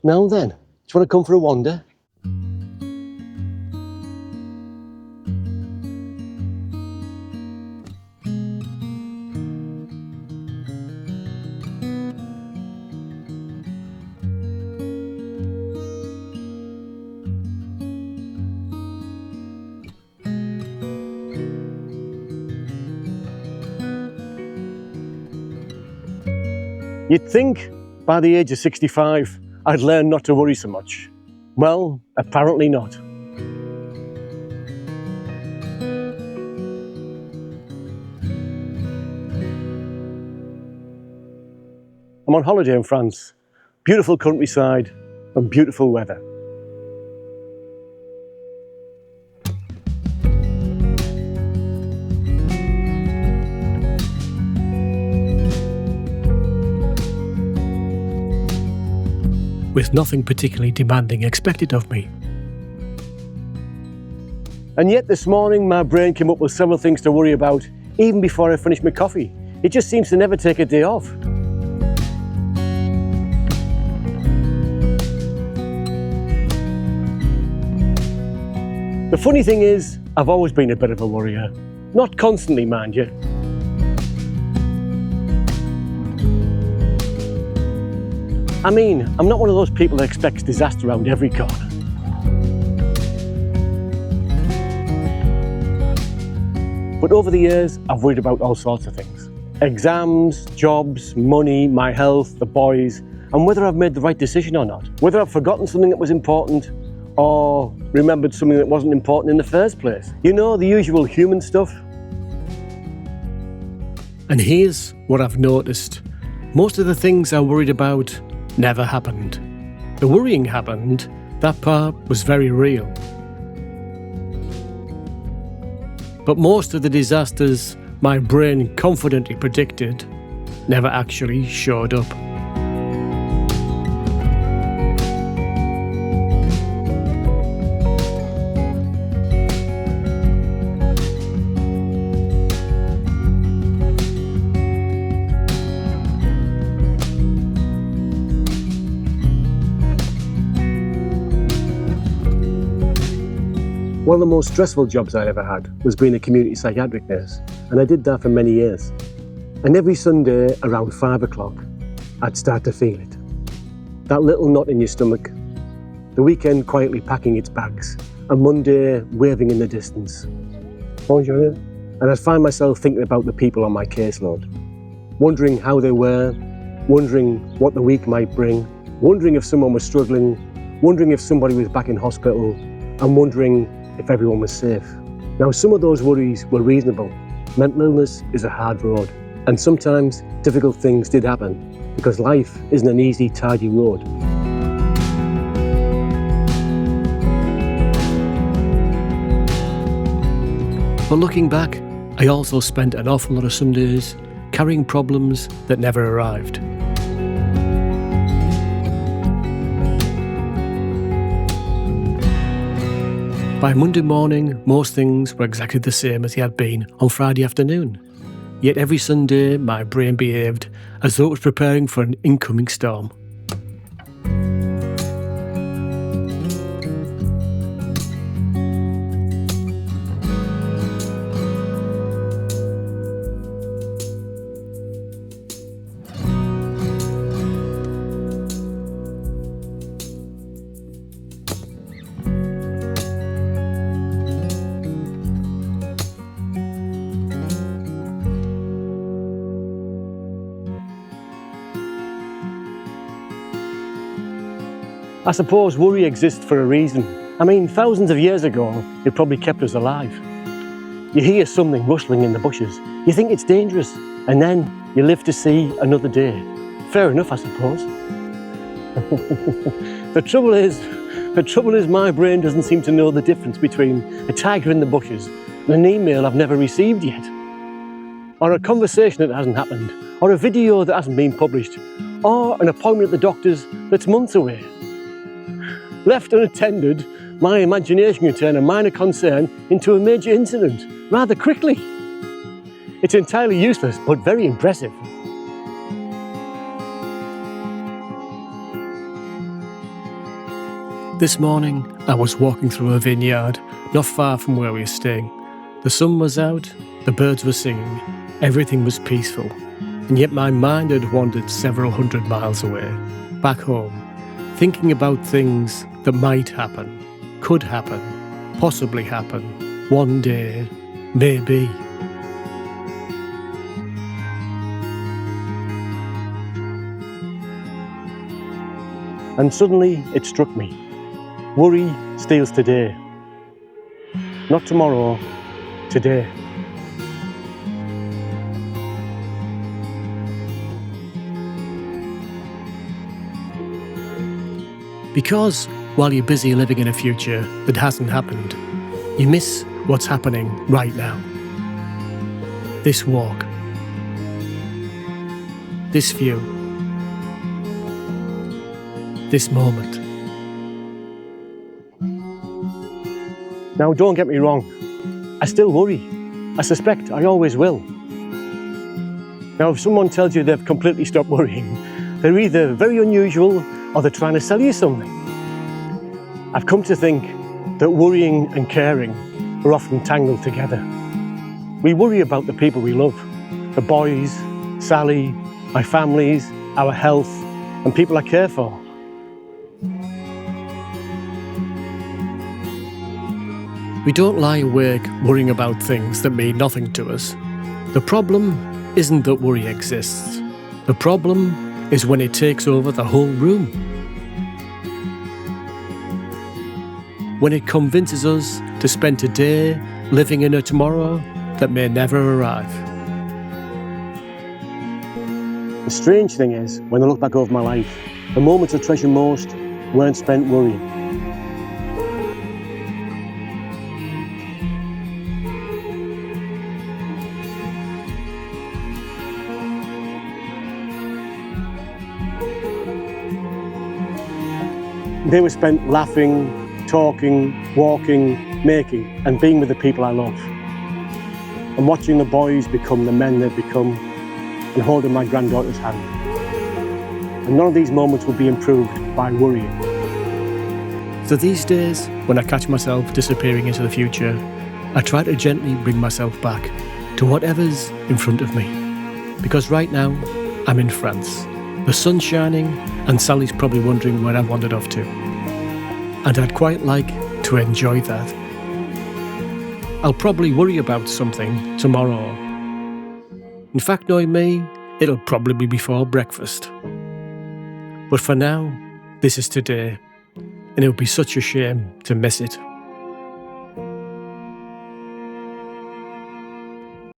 Now then, do you want to come for a wander? You'd think by the age of 65 I'd learn not to worry so much. Well, apparently not. I'm on holiday in France. Beautiful countryside and beautiful weather. With nothing particularly demanding expected of me. And yet this morning my brain came up with several things to worry about even before I finished my coffee. It just seems to never take a day off. The funny thing is, I've always been a bit of a worrier. Not constantly, mind you. I mean, I'm not one of those people that expects disaster around every corner. But over the years, I've worried about all sorts of things. Exams, jobs, money, my health, the boys, and whether I've made the right decision or not. Whether I've forgotten something that was important, or remembered something that wasn't important in the first place. You know, the usual human stuff. And here's what I've noticed. Most of the things I worried about never happened. The worrying happened, that part was very real. But most of the disasters my brain confidently predicted never actually showed up. One of the most stressful jobs I ever had was being a community psychiatric nurse, and I did that for many years. And every Sunday around 5 o'clock, I'd start to feel it. That little knot in your stomach, the weekend quietly packing its bags, and Monday waving in the distance. Bonjour. And I'd find myself thinking about the people on my caseload, wondering how they were, wondering what the week might bring, wondering if someone was struggling, wondering if somebody was back in hospital, and wondering if everyone was safe. Now, some of those worries were reasonable. Mental illness is a hard road, and sometimes difficult things did happen, because life isn't an easy, tidy road. But looking back, I also spent an awful lot of Sundays carrying problems that never arrived. By Monday morning, most things were exactly the same as they had been on Friday afternoon. Yet every Sunday, my brain behaved as though it was preparing for an incoming storm. I suppose worry exists for a reason. I mean, thousands of years ago, it probably kept us alive. You hear something rustling in the bushes, you think it's dangerous, and then you live to see another day. Fair enough, I suppose. The trouble is my brain doesn't seem to know the difference between a tiger in the bushes and an email I've never received yet, or a conversation that hasn't happened, or a video that hasn't been published, or an appointment at the doctor's that's months away. Left unattended, my imagination can turn a minor concern into a major incident rather quickly. It's entirely useless, but very impressive. This morning, I was walking through a vineyard not far from where we were staying. The sun was out, the birds were singing, everything was peaceful, and yet my mind had wandered several hundred miles away, back home, thinking about things that might happen, could happen, possibly happen, one day, maybe. And suddenly it struck me. Worry steals today. Not tomorrow, today. Because while you're busy living in a future that hasn't happened, you miss what's happening right now. This walk. This view. This moment. Now, don't get me wrong. I still worry. I suspect I always will. Now, if someone tells you they've completely stopped worrying, they're either very unusual or they're trying to sell you something. I've come to think that worrying and caring are often tangled together. We worry about the people we love, the boys, Sally, my families, our health, and people I care for. We don't lie awake worrying about things that mean nothing to us. The problem isn't that worry exists. The problem is when it takes over the whole room. When it convinces us to spend today living in a tomorrow that may never arrive. The strange thing is, when I look back over my life, the moments I treasure most weren't spent worrying. They were spent laughing, talking, walking, making, and being with the people I love. And watching the boys become the men they've become, and holding my granddaughter's hand. And none of these moments will be improved by worrying. So these days, when I catch myself disappearing into the future, I try to gently bring myself back to whatever's in front of me. Because right now, I'm in France. The sun's shining, and Sally's probably wondering where I've wandered off to. And I'd quite like to enjoy that. I'll probably worry about something tomorrow. In fact, knowing me, it'll probably be before breakfast. But for now, this is today, and it would be such a shame to miss it.